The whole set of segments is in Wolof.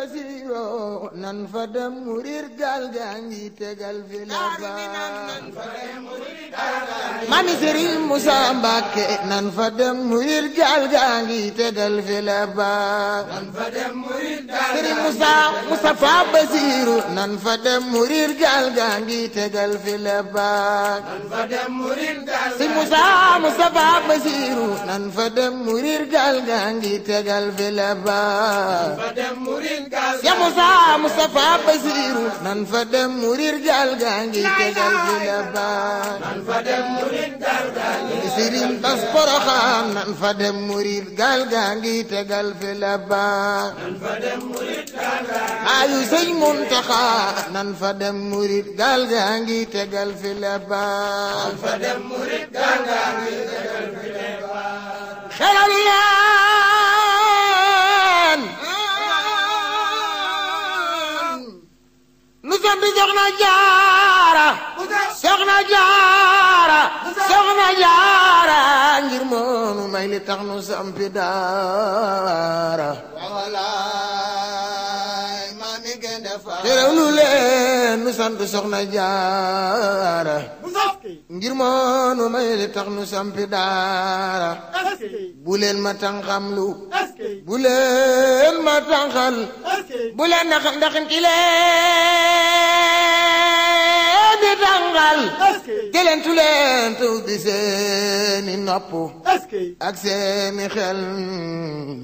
Basiiro nan fa dem murir gaal gaa ngi tegal fi la Mami Serigne Moussa Mbacké nan fa dem murir gaal gaa ngi tegal fi la Serigne Moustapha Basiiro nan fa dem murir gaal gaa ngi tegal fi la Serigne Moustapha Basiiro nan fa dem murir gaal gaa ngi tegal fi la Ya Moustapha Basiiro nan fa dem murir gaal gaa ngi tegal fi la Serigne Bass Porokhane nan fa dem murir gaal gaa ngi tegal fi la ayu Sëñ Muntaxa nan fa dem murir gaal gaa ngi tegal fi la xelal leen nu sant Soxna Jaara ngir moonu may li tax nu sampi daara xelal leen nu sant Soxna Jaara ngir moonu may li tax nu sampi daara bu leen ma tànqamlu bu leen ma tànqal bu leen ndaxin ki leen di tànqal te leen tu leen te ubbi seeni nopp ak seeni xel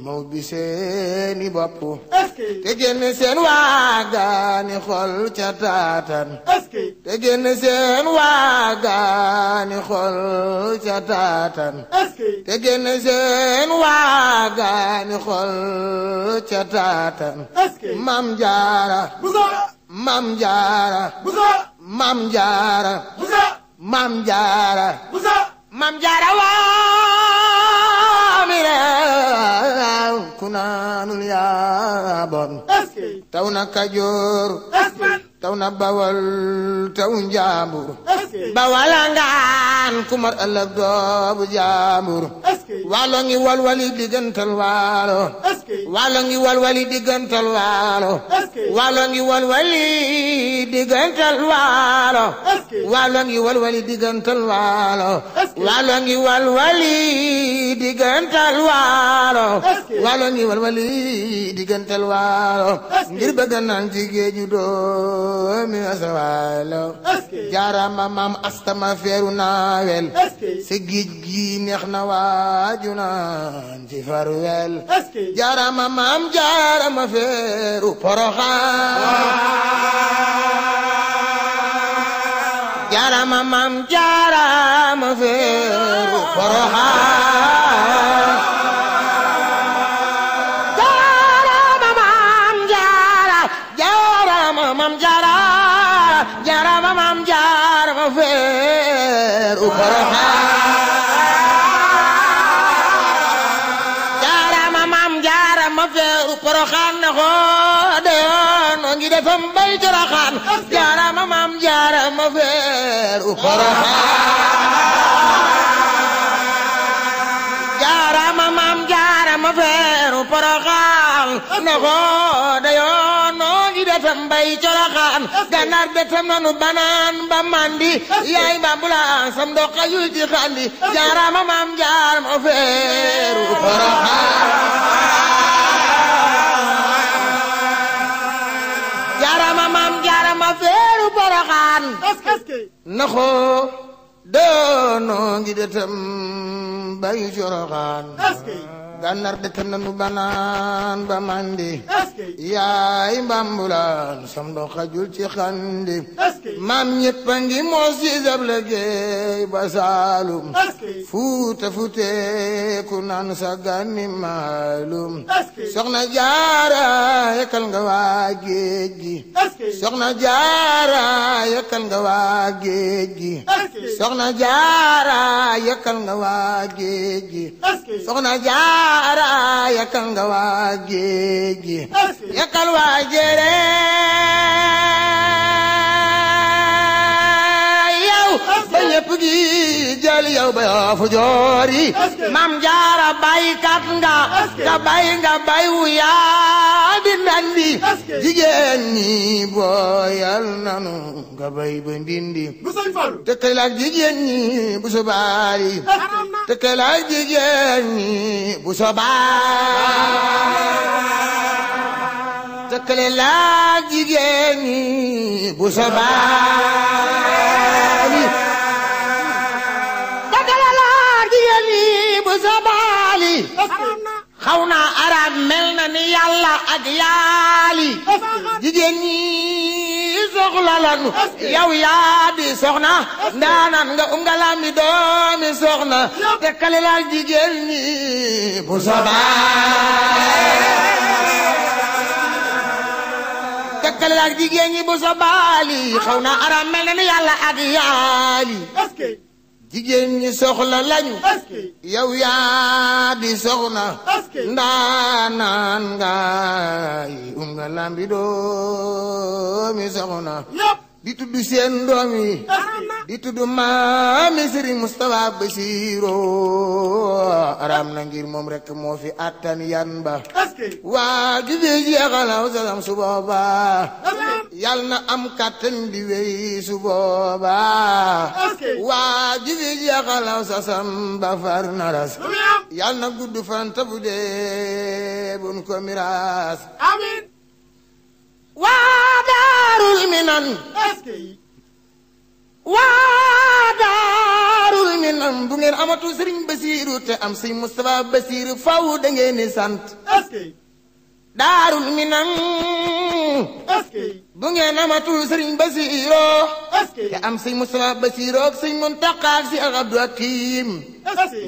ma ubbi seeni bopp te génn seen waagaani xol ca taatan te génn seen waagaani xol ca taatan te génn seen waagaani xol ca taatan Maam Jaara Maam Jaara Maam Jaara Maam Jaara Maam Jaara waami reew ku naanul yaa bon taw na Kajoor taw na Bawol taw Njaambur bawalangaan ku mar ëllëg doobu Njaambur waalo ngi walwali diggantal waalo waalo ngi walwali diggantal waalo waalo ngi walwali diggantal waalo waalo ngi walwali diggantal waalo waalo ngi walwali diggantal waalo waalo ngi walwali diggantal waalo ngir bëgg naan ci géeju doomi asawaalo jaarama Maam Asta ma feeru naawel sa géej gi neex na waaju naan ci farwel jaarama Maam Jaara ma feeru Poroxaan jaarama Maam Jaara ma feeru Poroxaan Maam Jaara jaarama Maam Jaara ma feeru Poroxaan jaarama Maam Jaara ma feeru Poroxaan na ko de yoon ngi defam bay Poroxaan jaarama Maam Jaara ma feeru Poroxaan jaarama Maam Jaara ma feeru Poroxaan na ko de yoon mbay Poroxaan Gànnaar betam nanu banaan ba mandi yaay Bambulaan sam ndoxa yul ci xandi jaarama Maam Jaara ma feeru Poroxaan jaarama Maam Jaara ma feeru Poroxaan naxo doono ngi detam mbay Poroxaan Gànnaar betam nanu banaan ba mandi yaay Bambulaan sam ndoxa yul ci xandi maam ñëpp a ngi moos ci sab liggéey ba Saalum Fuuta futeeku naan sa gànni maalum Soxna Jaara yekkal nga waa géej gi Soxna Jaara yekkal nga waa géej gi Soxna Jaara yekkal nga waa géej gi Soxna Jaara yekkal nga waa géej gi yekkal waa jere ba ñépp gi jël yow ba yoo fu joori Maam Jaara baykat nga bay wu yaa di ndandi jigéen ñi booyal nanu nga bay ba ndindi tëkkal ak jigéen ñi bu sobaali tëkkal ak jigéen ñi bu sobaali tëkkale ak jigéen ñi bu sobaali tëkkale ak jigéen ñi bu sobaali xaw naa arab mel na ni yàlla ak yaali jigéen ñi soxla lanu yow yaa di soxna ndaanan nga nga lambi doomi soxna tekkale la jigéen ñi bu sobaali tekkale la jigéen ñi bu sobaali xaw naa arab mel na ni yàlla ak yaali jigéen ñi soxla lañu yow yaa di soxna ndaanaan ngaay nga lambi doomi soxna di tudd seen doom yi di tudd maami Sëriñ Mustafa Basiiro aram na ngir moom rek moo fi attan yan ba waa ju fi jeexalaw sasam su booba yal na am kàttan di wéy su booba waa ju fi jeexalaw sasam ba far naras yal na gudd fan tabu dee bun ko miraas amiin waa daarul minan waa daarul minan bu ngeen amatul Sëriñ Basiiru te am Sëriñ Mustafa Basiiru faw da ngeen di sant daarul minan bu ngeen amatul Sëriñ Basiiru te am Sëriñ Mustafa Basiiru ak Sëriñ Muntaqa ak si Abdu Hakim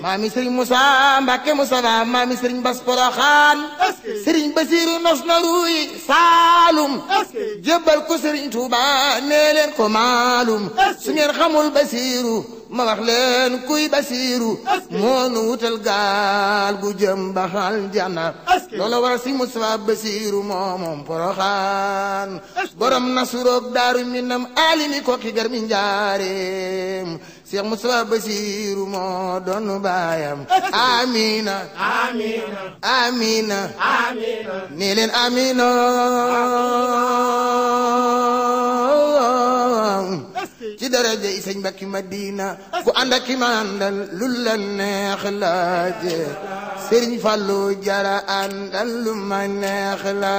maami Sëriñ Musa Mbàkke Mustafa maami Sëriñ Bas Poroxaan Sëriñ Basiiru nos na ruuy Saalum jébbal ko Sëriñ Tuuba nee leen ko maalum su ngeen xamul Basiiru ma wax leen kuy Basiiru moo nu wutal gaal gu jëm ba aljanna loolu waral Sëriñ Mustafa Basiiru moom Poroxaan borom nasuroog Daaru Minam alimi ko ki gar mi njaareem Cheikh Mustafa Basiiru moo doon baayam amina amina amina amina nee leen amina ci daraja yi Sëñ Mbàkke Madina ku ànd ak ki ma àndal lu la neex laaje Sëriñ Fallu jara àndal lu ma neex la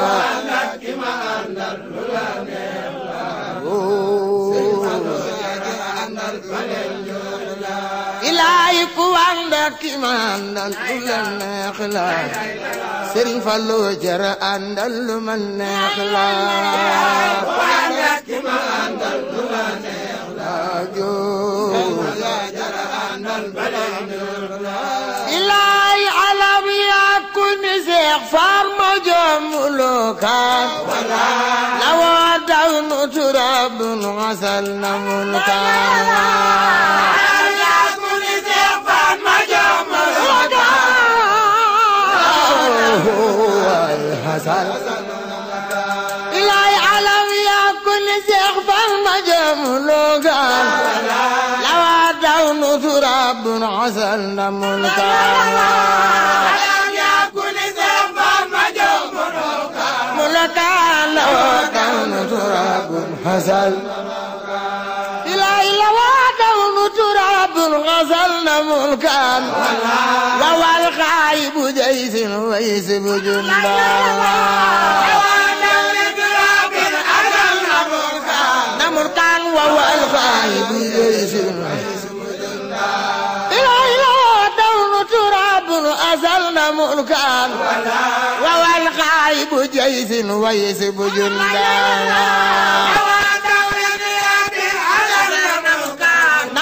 ku ànd ak ki ma àndal lu la neex laaje ilaahi ku ànd ak ki ma àndal lu la neex la Sëriñ Fallu jara àndal lu ma neex la ku ànd ak ki ma àndal lu la neex la jara àndal lu la neex la ilaahi alam yaa ku ni Seex Faal ma jomuloo kaan la woo daw nu turabun asal na mulkaan ilaay alam yaa ku ni Seex Faal ma jomuloo kaan la waa daw nu turabun asal na mulkaan حسن إلهي لوادون تراب غزلنا ملكان وهو الغايب جيش ويسب جندا ملكان وهو الغايب جيش إلهي لوادون تراب غزلنا ملكان وهو الغايب جيش ويسب جندا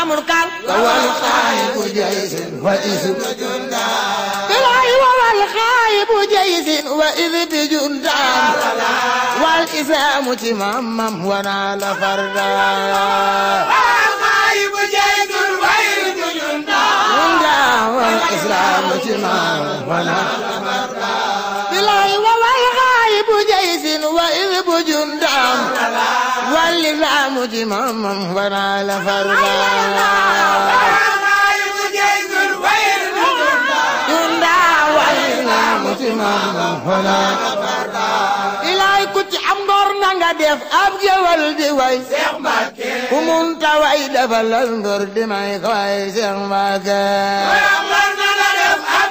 ملكان والخايب جيش وإذ جندا إلهي والخايب جيش وإذ بجندا والإسلام تمامم ونال فردا والخايب جيش وإذ جندا والإسلام تمامم ونال فردا إلهي والخايب جيش وإذ بجندا والإسلام تماما ونال فردا والإسلام تماما ونال فردا nga def ab géwal di way Seex Mbàkke ku munta way defalal ngor di may ko way Seex Mbàkke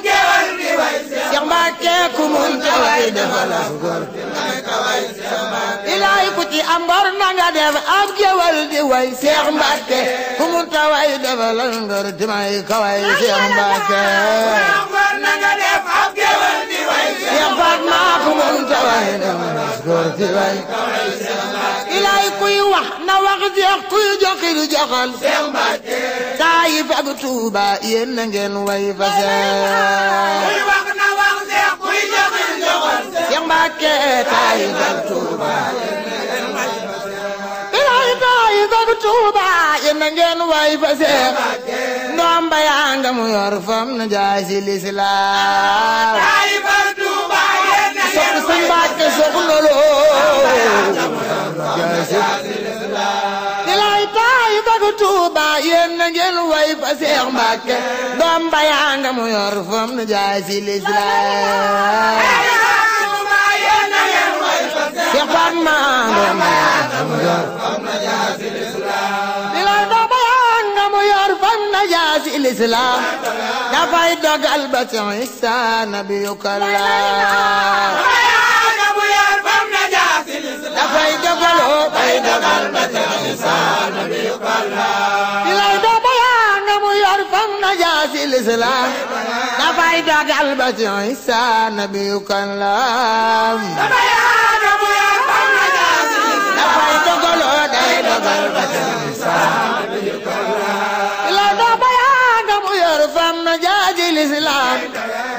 Seex Mbàkke ku munta way defalal ngor di may ko way Seex Mbàkke ilaay ku ci am ngor na nga def ab géwal di way Seex Mbàkke ku munta way defalal ngor di may ko way Seex Mbàkke Seex Fatma ku munta way defalal ngor di may ko way Seex Mbàkke ilaay kuy wax na wax jeex kuy joxil joxal Seex Mbàkke Taayif ak Tuuba yéen na ngeen way fa Seex Seex Mbàkke Taayif ak Tuuba ilaay Taayif ak Tuuba yéen na ngeen way fa Seex ndomba yaa nga mu yor fam na jaay si lislaam Taayif ak Tuuba yéen na ngeen way fa Seex soxna loo ilaay Taayif ak Tuuba yéen na ngeen way fa Seex Mbàkke ndomba yaa nga mu yor fam na jaay si lislaam Seex Fatma ndomba yaa nga mu yor fam na jaay si lislaam ilaay ndomba yaa nga mu yor fam na jaay si lislaam dafay dogal ba ci Isa nabiyu kallaa dafay dogaloo bay dogal ba ci Isa nabiyu kallaa ilaay ndomba yaa nga mu yor fam na jaay si lislaam dafay dogal ba ci Isa nabiyu kallaa dafay dogaloo day dogal ba ci Isa nabiyu kallaa ilaay ndomba yaa nga mu yor fam na jaay si lislaam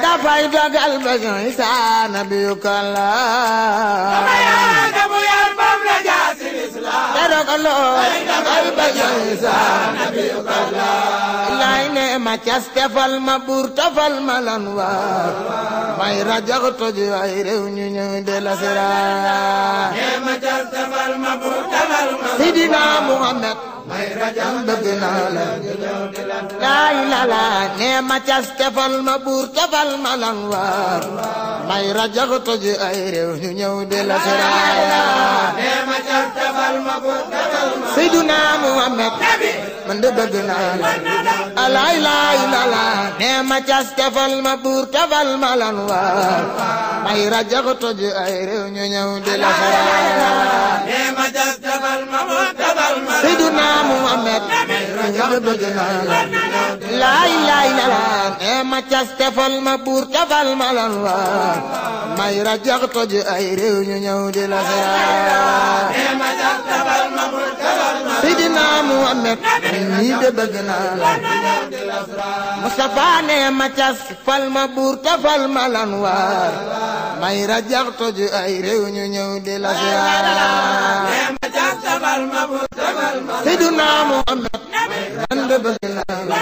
dafay dogal ba ci Isa nabiyu kallaa ilaay ne ma cas tefal ma buur tefal ma lan waar may rajax toj ay réew ñu ñëw de la sera ne ma cas tefal ma buur tefal ma Sidina Muhammad may rajax bëgg naa la laa ilaaha ne ma cas tefal ma buur tefal ma lan waar may rajax toj ay réew ñu ñëw de la sera ne ma cas tefal ma buur tefal ma Sidina Muhammad man de bëgg naa la laa ilaaha ne ma cas tefal ma buur tefal ma lan waar may rajax toj ay réew ñu ñëw de la sera ne ma cas tefal ma buur tefal ma Sidina Muhammad man de bëgg naa la laa ilaaha ne ma cas tefal ma buur tefal ma lan waar may rajax toj ay réew ñu ñëw de la sera ne ma cas tefal ma buur tefal ma Sidina Muhammad ñi de bëgg naa la Mustafa ne ma cas fal ma buur tefal ma lan waar may rajax toj ay réew ñu ñëw de la sera ne ma cas tefal ma buur tefal ma Sidina Muhammad man de bëgg naa la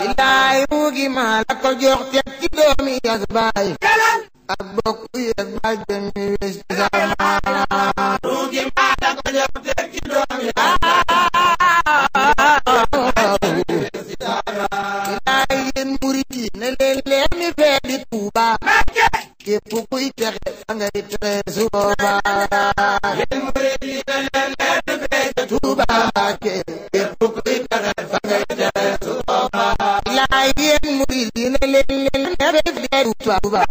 bilaay ruugi maa la ko jox teg ci doomi ak baay ak bokk yi ak baay den mi wés ci sama ruugi maa la ko jox teg ci doomi ak bilaay yéen murit yi ne leen leen mi fee di Tuuba képp kuy texe fa ngay texe su boobaa yéen murit yi ne leen leen mi fee di Tuuba képp kuy texe fa ngay texe su boobaa bilaay yéen murit yi ne leen leen mi fee di Tuuba